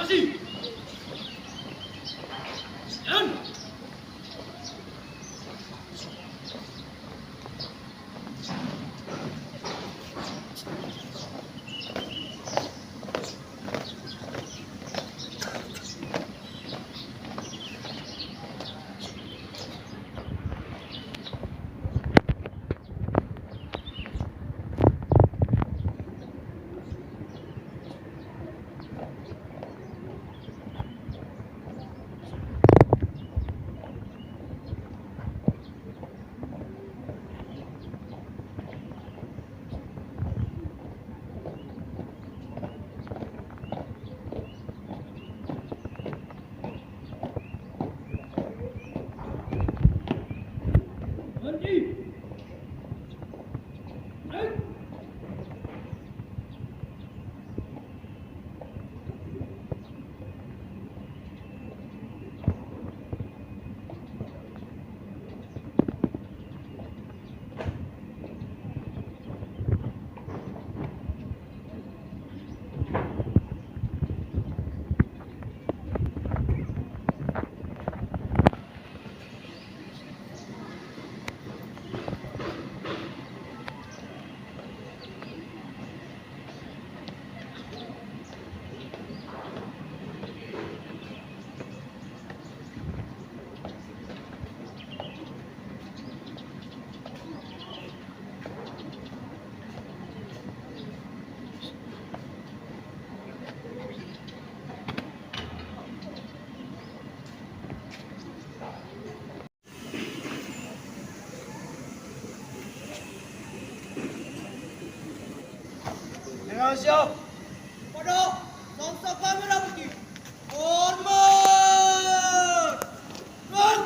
Formasi. Dan berhenti. Naik. Dengan siap. Pada bangsa kamera putih. Hormat. Run.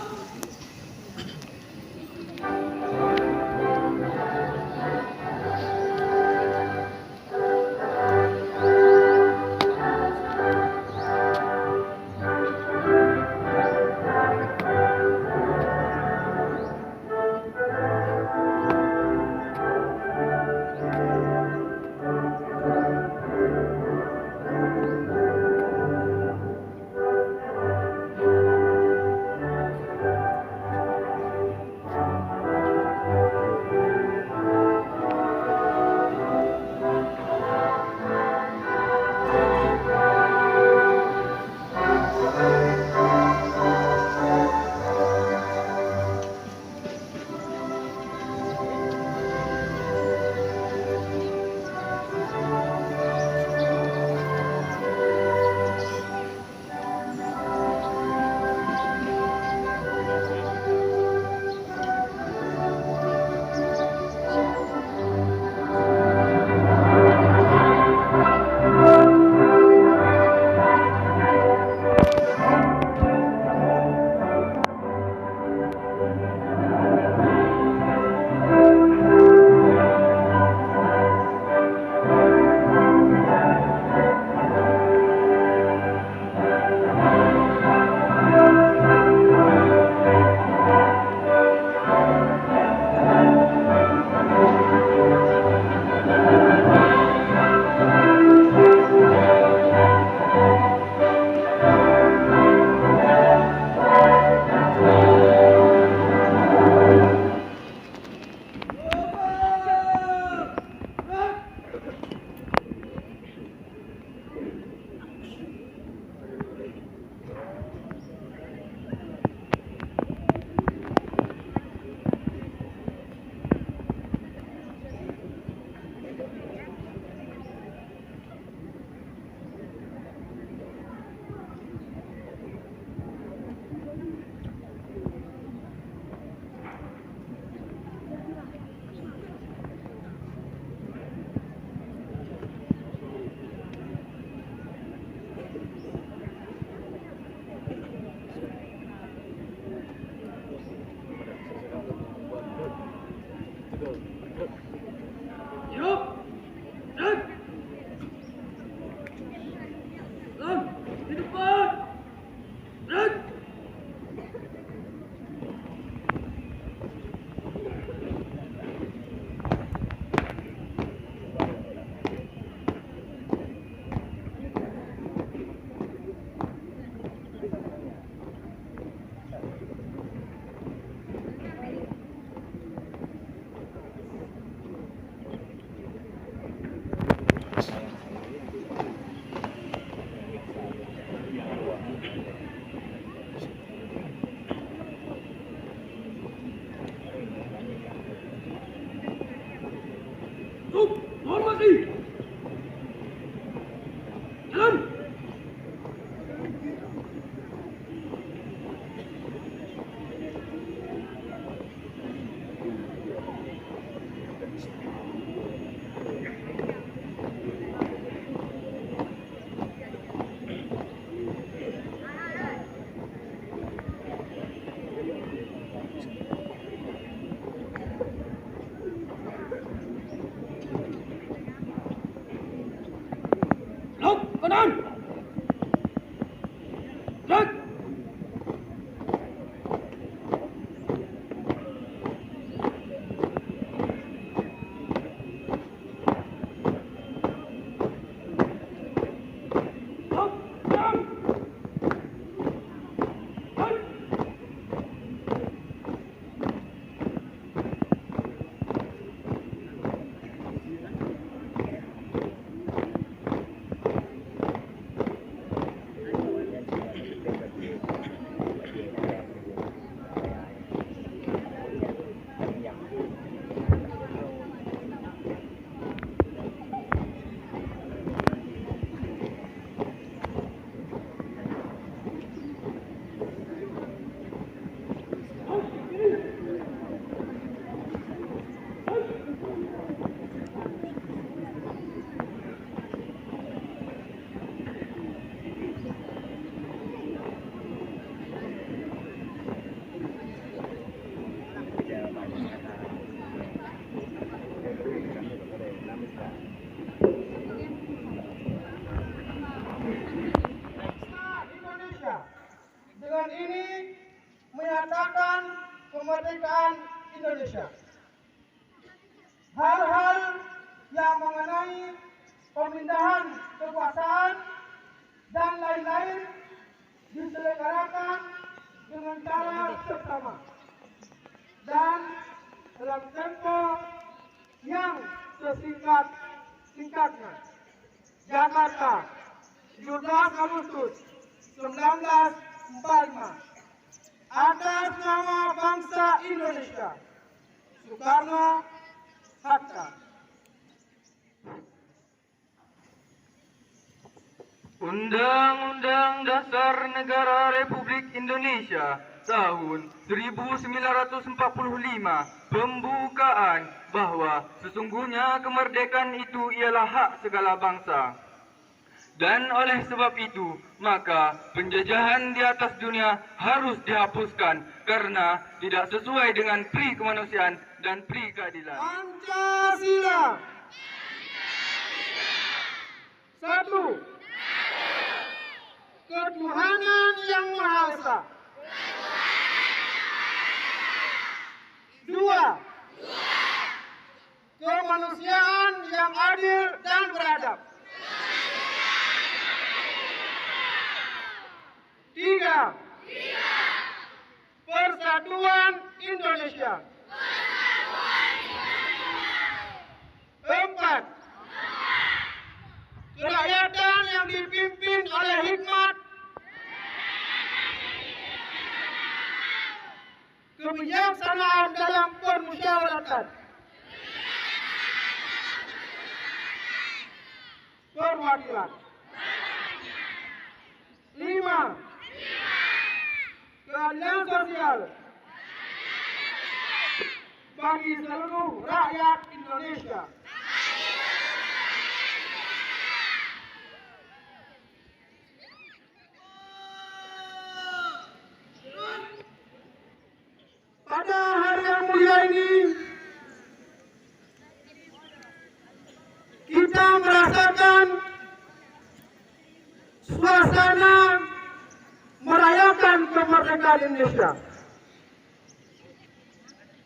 Lục kanan. Gerak. Lục kanan. Indonesia dengan ini menyatakan kemerdekaan Indonesia. Hal-hal yang mengenai pemindahan kekuasaan dan lain-lain diselenggarakan dengan cara bersama dan dalam tempo yang sesingkat-singkatnya. Jakarta, 17 Agustus 1945. Atas nama bangsa Indonesia, Soekarno Hatta. Undang-Undang Dasar Negara Republik Indonesia tahun 1945 pembukaan bahwa sesungguhnya kemerdekaan itu ialah hak segala bangsa. Dan oleh sebab itu, maka penjajahan di atas dunia harus dihapuskan karena tidak sesuai dengan pri kemanusiaan dan pri keadilan. Pancasila. Satu. Ketuhanan yang Maha Esa. Dua. Kemanusiaan yang adil dan beradab. Tiga. Persatuan Indonesia. Empat. Kerakyatan yang dipimpin oleh hikmat, kebijaksanaan dalam permusyawaratan, perwakilan. Lima. Keadilan sosial bagi seluruh rakyat Indonesia. Pada hari yang mulia ini, kita merasakan suasana merayakan kemerdekaan Indonesia.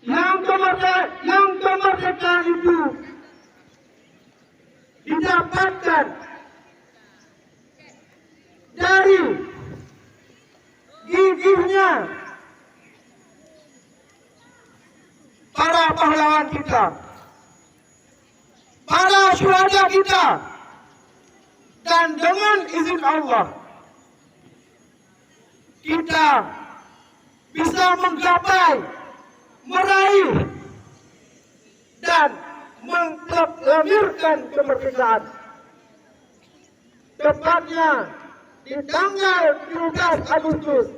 Yang kemerdekaan itu didapatkan dari gigihnya para pahlawan kita, para syuhada kita, dan dengan izin Allah kita bisa menggapai, meraih, dan mengakhirkan kemerdekaan. Tepatnya di tanggal 17 Agustus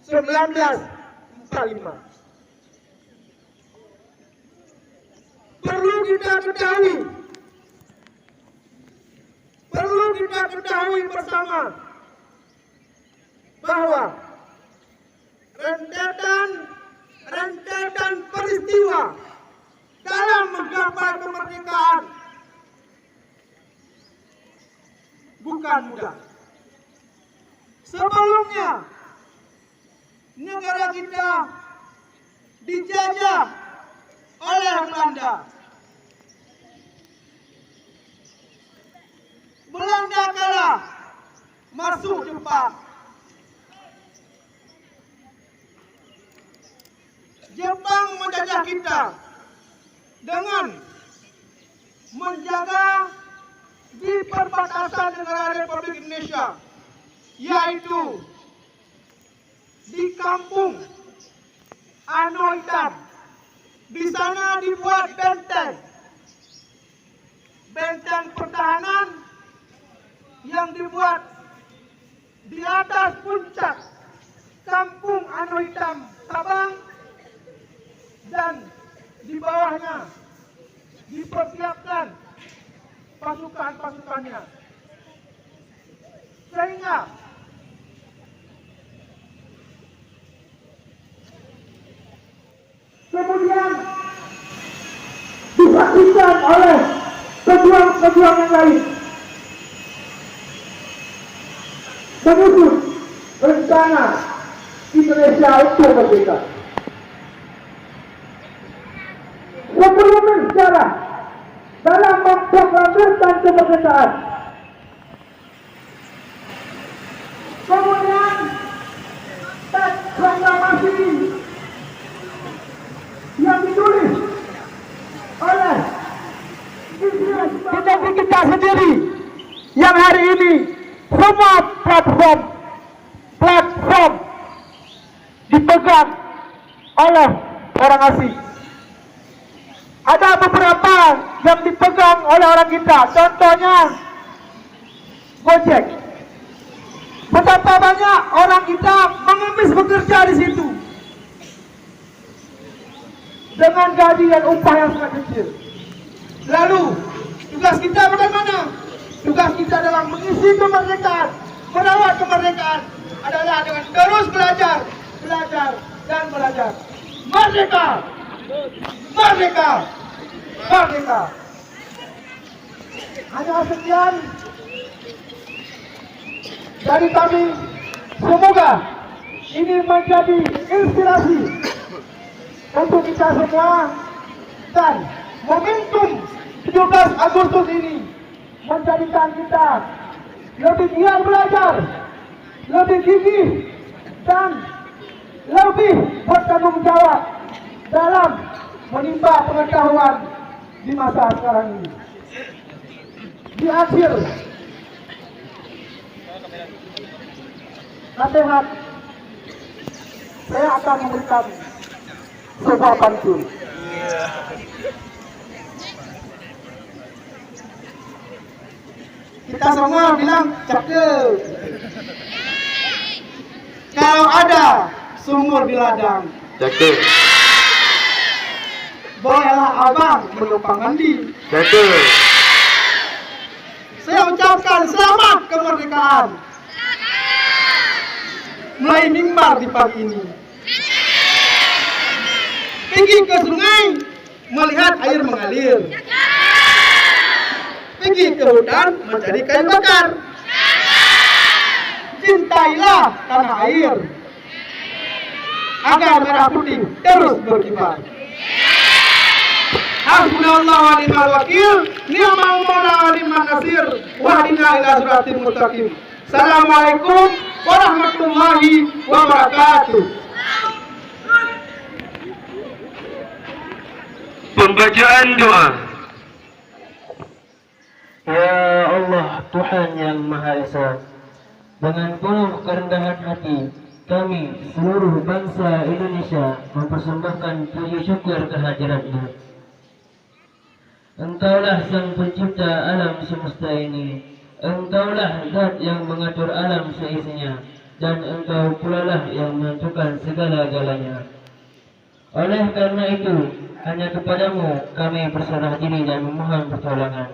1945. Perlu kita ketahui bersama bahwa rentetan peristiwa dalam menggapai kemerdekaan bukan mudah. Sebelumnya, negara kita dijajah oleh Belanda. Belanda kalah masuk Jepang. Jepang menjajah kita dengan menjaga di perbatasan negara Republik Indonesia, yaitu di kampung Anoitan. Di sana dibuat benteng pertahanan yang dibuat di atas puncak kampung Anoitan Sabang, dan di bawahnya dipersiapkan pasukan-pasukannya, sehingga kemudian disaksikan oleh pejuang-pejuang yang lain menyusun rencana Indonesia untuk merdeka. Sebelum sejarah dalam memproklamirkan kemerdekaan, kemudian teks proklamasi yang ditulis oleh kita sendiri, yang hari ini semua platform dipegang oleh orang asing. Ada beberapa yang dipegang oleh orang kita, contohnya Gojek. Betapa banyak orang kita mengemis bekerja di situ dengan gaji dan upah yang sangat kecil. Lalu tugas kita bagaimana? Tugas kita dalam mengisi kemerdekaan, merawat kemerdekaan adalah dengan terus belajar dan belajar. Merdeka! Merdeka! Merdeka! Hanya sekian dari kami. Semoga ini menjadi inspirasi untuk kita semua, dan momentum 17 Agustus ini menjadikan kita lebih giat belajar, lebih gigih, dan lebih bertanggung jawab dalam menimba pengetahuan di masa sekarang ini. Di akhir nasihat, saya akan memberikan sebuah pantun. Kita semua bilang cakep. Kalau ada sumur di ladang, Cakep. bolehlah abang menumpang mandi. Cakep. Saya ucapkan selamat kemerdekaan mulai mimbar di pagi ini. Pergi ke sungai melihat air mengalir. Pergi ke hutan mencari kayu bakar. Cintailah tanah air agar merah putih terus berkibar. Hasbunallahu wa ni'mal wakil, ni'mal maula wa ni'man nasir, wahdina ila siratal mustaqim. Assalamualaikum warahmatullahi wabarakatuh. Pembacaan doa. Ya Allah, Tuhan yang Maha Esa, dengan penuh kerendahan hati, kami seluruh bangsa Indonesia mempersembahkan puji syukur kehadirat-Mu. Engkaulah Sang Pencipta alam semesta ini. Engkaulah Zat yang mengatur alam seisinya, dan Engkau pula lah yang menentukan segala-galanya. Oleh karena itu, hanya kepadamu kami berserah diri dan memohon pertolongan.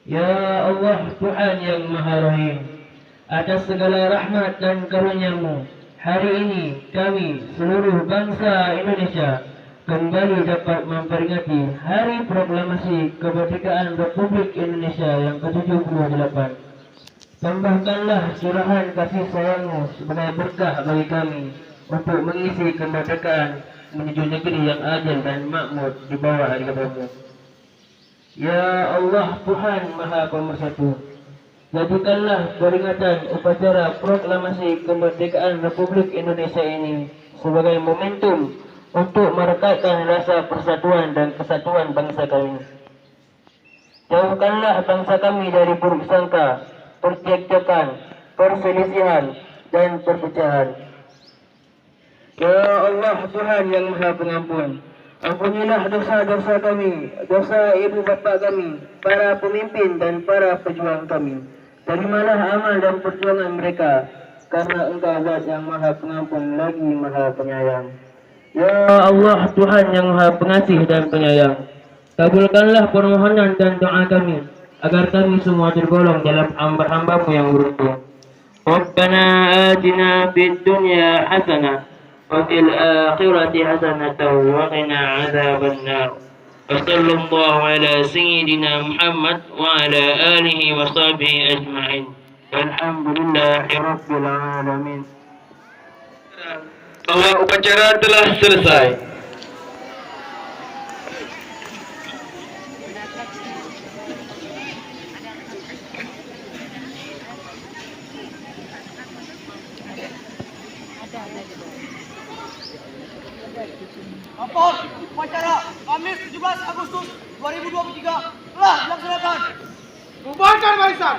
Ya Allah, Tuhan yang Maha Rahim, atas segala rahmat dan karunia-Mu, hari ini kami seluruh bangsa Indonesia kembali dapat memperingati Hari Proklamasi Kemerdekaan Republik Indonesia yang ke-78. Tambahkanlah curahan kasih sayangmu sebagai berkah bagi kami untuk mengisi kemerdekaan menuju negeri yang adil dan makmur di bawah agamamu. Ya Allah Tuhan Maha Pemersatu, jadikanlah peringatan upacara proklamasi kemerdekaan Republik Indonesia ini sebagai momentum untuk merekatkan rasa persatuan dan kesatuan bangsa kami. Jauhkanlah bangsa kami dari buruk sangka, percekcokan, perselisihan, dan perpecahan. Ya Allah Tuhan yang Maha Pengampun, ampunilah dosa-dosa kami, dosa ibu bapa kami, para pemimpin dan para pejuang kami. Terimalah amal dan perjuangan mereka, karena Engkau Zat yang Maha Pengampun lagi Maha Penyayang. Ya Allah Tuhan yang Maha Pengasih dan Penyayang, kabulkanlah permohonan dan doa kami, agar kami semua tergolong dalam hamba-hamba-Mu yang beruntung. Rabbana atina fid dunya hasanah وفي الآخرة حسنة وقنا عذاب النار وصلى الله على سيدنا محمد وعلى آله وصحبه أجمعين والحمد لله رب العالمين. Bahwa upacara telah selesai. Lapor upacara Kamis 17 Agustus 2023 telah dilaksanakan. Bubarkan barisan.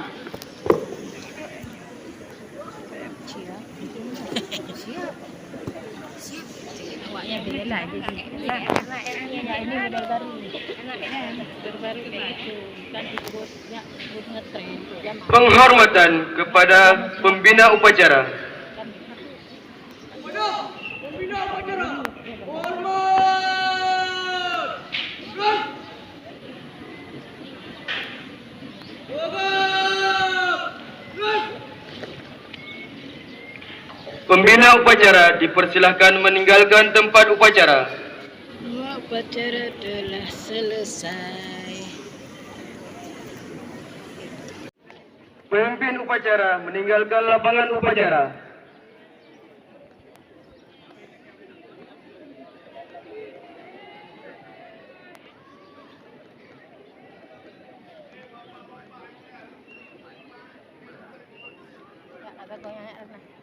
Awaknya bela jadi ini model baru baru kayak gitu kan ikutnya ikut ngetrend zaman Penghormatan kepada pembina upacara. Pembina upacara. Hormat. Gerak. Gerak. Pembina upacara dipersilahkan meninggalkan tempat upacara. upacara telah selesai. Pemimpin upacara meninggalkan lapangan upacara. Agak goyang